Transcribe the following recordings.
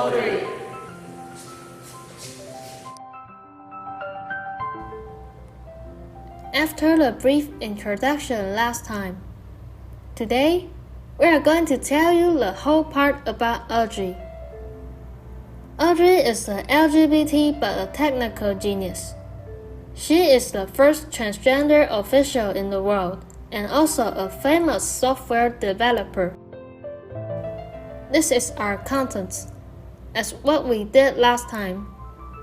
Audrey. After the brief introduction last time, today we are going to tell you the whole part about Audrey. Audrey is an LGBT but a technical genius. She is the first transgender official in the world and also a famous software developer. This is our content. As what we did last time,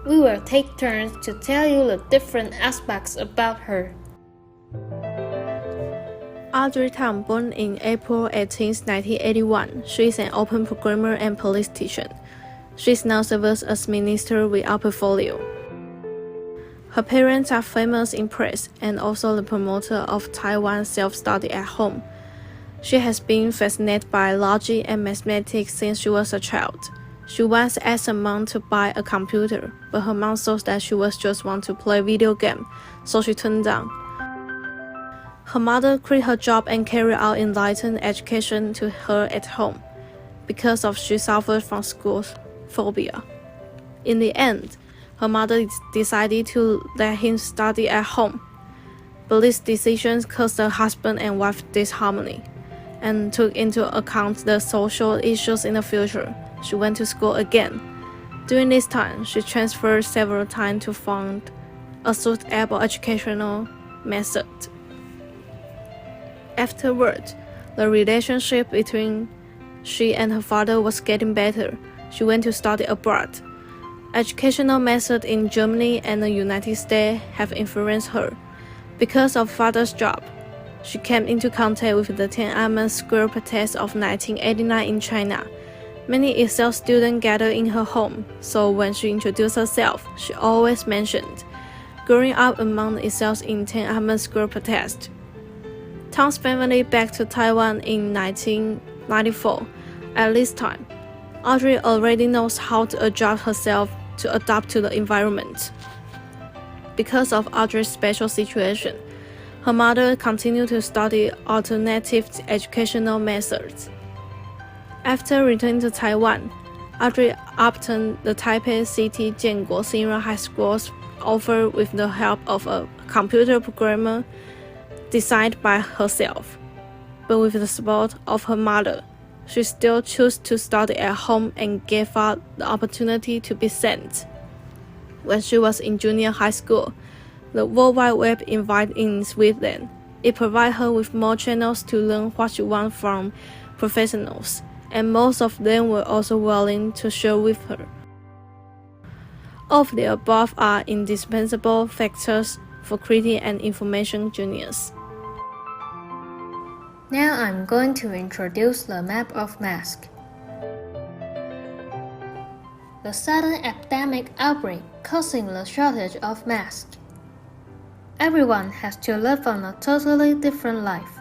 we will take turns to tell you the different aspects about her. Audrey Tang, born in April 18, 1981, she is an open programmer and politician. She now serves as minister without portfolio. Her parents are famous in press and also the promoter of Taiwan self-study at home. She has been fascinated by logic and mathematics since she was a child. She once asked her mom to buy a computer, but her mom thought that she was just want to play video game, so she turned down. Her mother quit her job and carried out enlightened education to her at home, because of she suffered from school phobia. In the end, her mother decided to let him study at home, but this decision caused the husband and wife disharmony, and took into account the social issues in the future. She went to school again. During this time, she transferred several times to find a suitable educational method. Afterward, the relationship between she and her father was getting better. She went to study abroad. Educational methods in Germany and the United States have influenced her. Because of father's job, she came into contact with the Tiananmen Square protest of 1989 in China. Many Excel students gathered in her home, so when she introduced herself, she always mentioned growing up among the Excels in Tiananmen Square protest. Tang's family back to Taiwan in 1994. At this time, Audrey already knows how to adjust herself to adapt to the environment. Because of Audrey's special situation, her mother continued to study alternative educational methods. After returning to Taiwan, Audrey obtained the Taipei City Jianguo Senior High School's offer with the help of a computer programmer designed by herself. But with the support of her mother, she still chose to study at home and gave up the opportunity to be sent. When she was in junior high school, the World Wide Web invited in Sweden. It provided her with more channels to learn what she wants from professionals, and most of them were also willing to share with her. All of the above are indispensable factors for creating an information genius. Now I'm going to introduce the map of masks. The sudden epidemic outbreak causing the shortage of masks. Everyone has to live on a totally different life.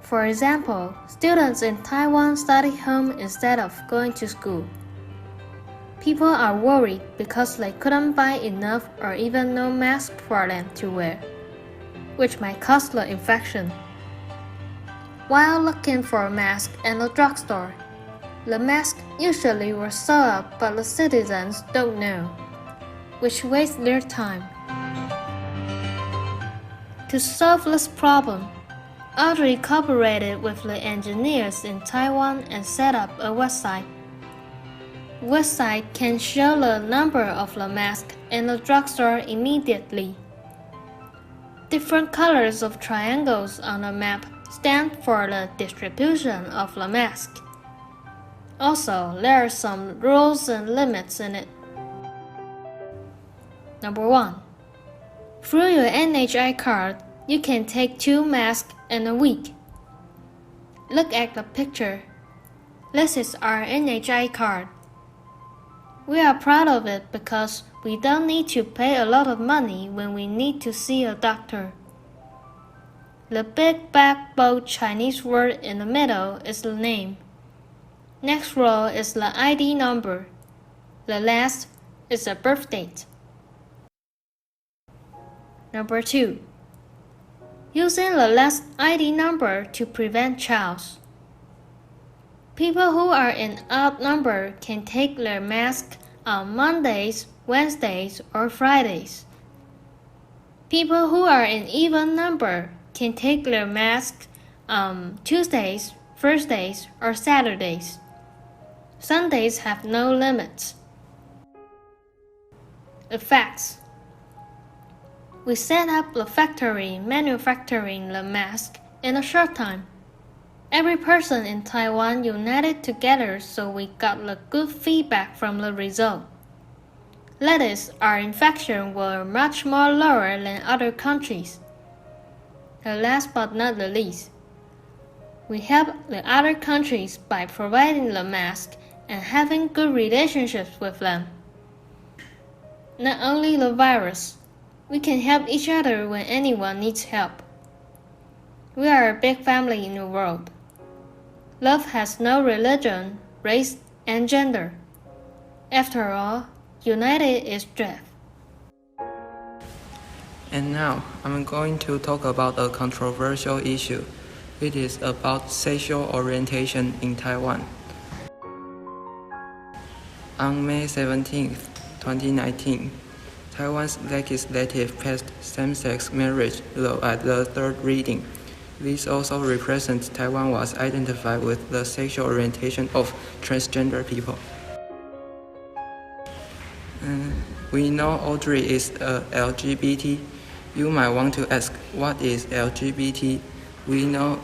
For example, students in Taiwan study home instead of going to school. People are worried because they couldn't buy enough or even no mask for them to wear, which might cause the infection. While looking for a mask in the drugstore, the masks usually were sold out but the citizens don't know, which wastes their time. To solve this problem, Audrey cooperated with the engineers in Taiwan and set up a website. The website can show the number of the mask in the drugstore immediately. Different colors of triangles on the map stand for the distribution of the mask. Also, there are some rules and limits in it. Number 1. Through your NHI card, you can take 2 masks in a week. Look at the picture. This is our NHI card. We are proud of it because we don't need to pay a lot of money when we need to see a doctor. The big black bold Chinese word in the middle is the name. Next row is the ID number. The last is the birth date. Number 2. Using the last ID number to prevent chaos. People who are in odd number can take their mask on Mondays, Wednesdays, or Fridays. People who are in even number can take their mask on Tuesdays, Thursdays, or Saturdays. Sundays have no limits. Effects. We set up the factory manufacturing the mask in a short time. Every person in Taiwan united together, so we got the good feedback from the result. That is, our infection were much more lower than other countries. And last but not the least, we help the other countries by providing the mask and having good relationships with them. Not only the virus, we can help each other when anyone needs help. We are a big family in the world. Love has no religion, race, and gender. After all, united is strength. And now, I'm going to talk about a controversial issue. It is about sexual orientation in Taiwan. On May 17, 2019, Taiwan's legislative passed same-sex marriage law at the third reading. This also represents Taiwan was identified with the sexual orientation of transgender people. We know Audrey is LGBT. You might want to ask, what is LGBT? We know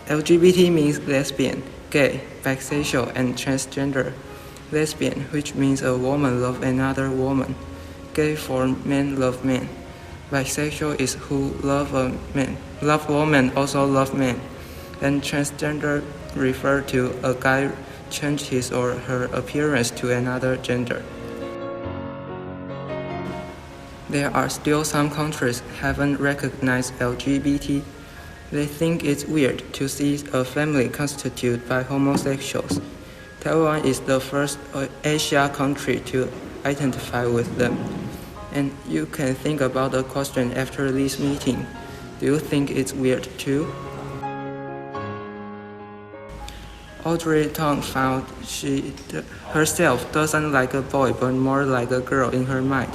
LGBT means lesbian, gay, bisexual, and transgender. Lesbian, which means a woman loves another woman. Gay for men love men. Bisexual is who love a man. Love woman also love men. And transgender refer to a guy change his or her appearance to another gender. There are still some countries haven't recognized LGBT. They think it's weird to see a family constituted by homosexuals. Taiwan is the first Asia country to identify with them. And you can think about the question after this meeting. Do you think it's weird too? Audrey Tong found she herself doesn't like a boy but more like a girl in her mind.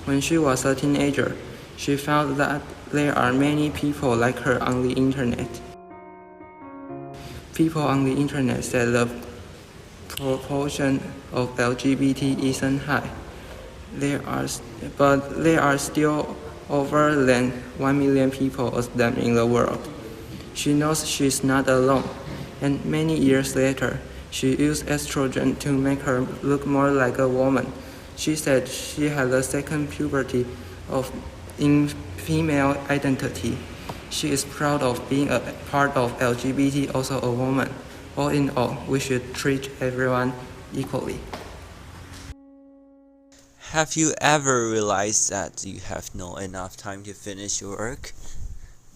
When she was a teenager, she found that there are many people like her on the internet. People on the internet said the proportion of LGBT isn't high. But there are still over than 1 million people of them in the world. She knows she's not alone, and many years later, she used estrogen to make her look more like a woman. She said she had a second puberty in female identity. She is proud of being a part of LGBT, also a woman. All in all, we should treat everyone equally. Have you ever realized that you have not enough time to finish your work?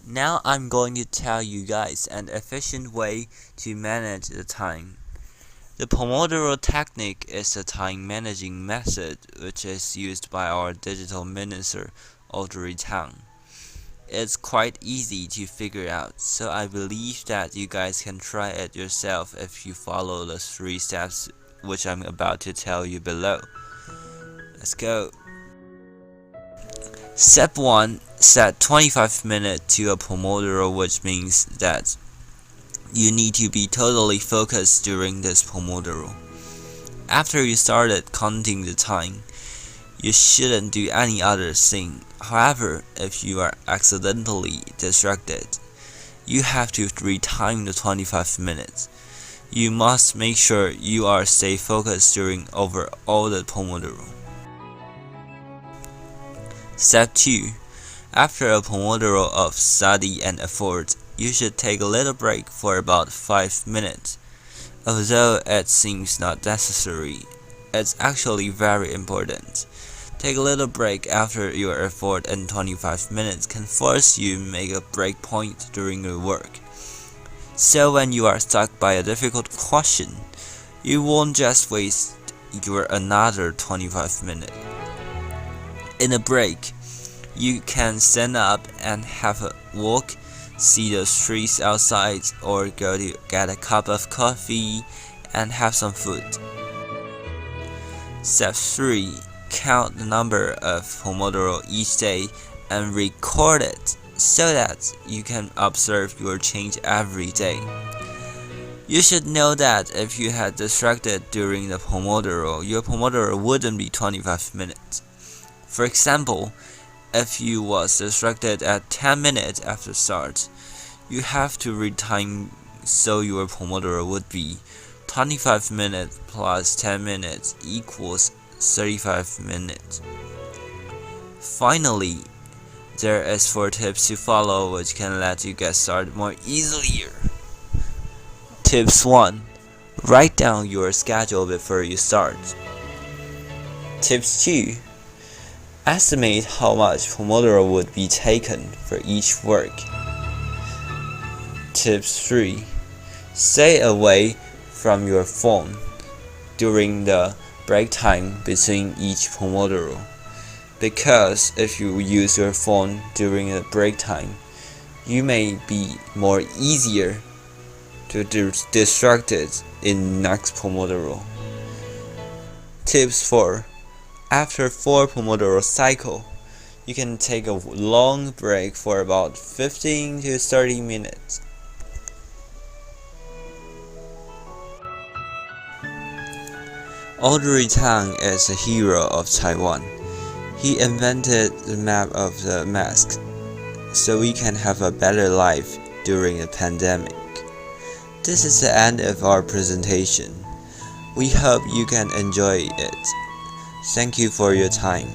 Now I'm going to tell you guys an efficient way to manage the time. The Pomodoro technique is a time managing method which is used by our digital minister, Audrey Tang. It's quite easy to figure out, so I believe that you guys can try it yourself if you follow the 3 steps which I'm about to tell you below. Let's go. Step 1. Set 25 minutes to a Pomodoro, which means that you need to be totally focused during this Pomodoro. After you started counting the time, you shouldn't do any other thing. However, if you are accidentally distracted, you have to retime the 25 minutes. You must make sure you are stay focused during over all the Pomodoro. Step 2. After a Pomodoro of study and effort, you should take a little break for about 5 minutes. Although it seems not necessary, it's actually very important. Take a little break after your effort, and 25 minutes can force you to make a break point during your work. So when you are stuck by a difficult question, you won't just waste your another 25 minutes. In a break, you can stand up and have a walk, see the streets outside, or go to get a cup of coffee and have some food. Step 3. Count the number of Pomodoro each day and record it so that you can observe your change every day. You should know that if you had distracted during the Pomodoro, your Pomodoro wouldn't be 25 minutes. For example, if you was distracted at 10 minutes after start, you have to retime so your Pomodoro would be 25 minutes plus 10 minutes equals 35 minutes. Finally, there is 4 tips to follow which can let you get started more easily. Tips 1. Write down your schedule before you start. Tips 2. Estimate how much Pomodoro would be taken for each work. Tips 3. Stay away from your phone during the break time between each Pomodoro, because if you use your phone during the break time, you may be more easier to distracted in next Pomodoro. Tips 4. After 4 Pomodoro cycle, you can take a long break for about 15 to 30 minutes. Audrey Tang is a hero of Taiwan. He invented the map of the mask so we can have a better life during the pandemic. This is the end of our presentation. We hope you can enjoy it. Thank you for your time.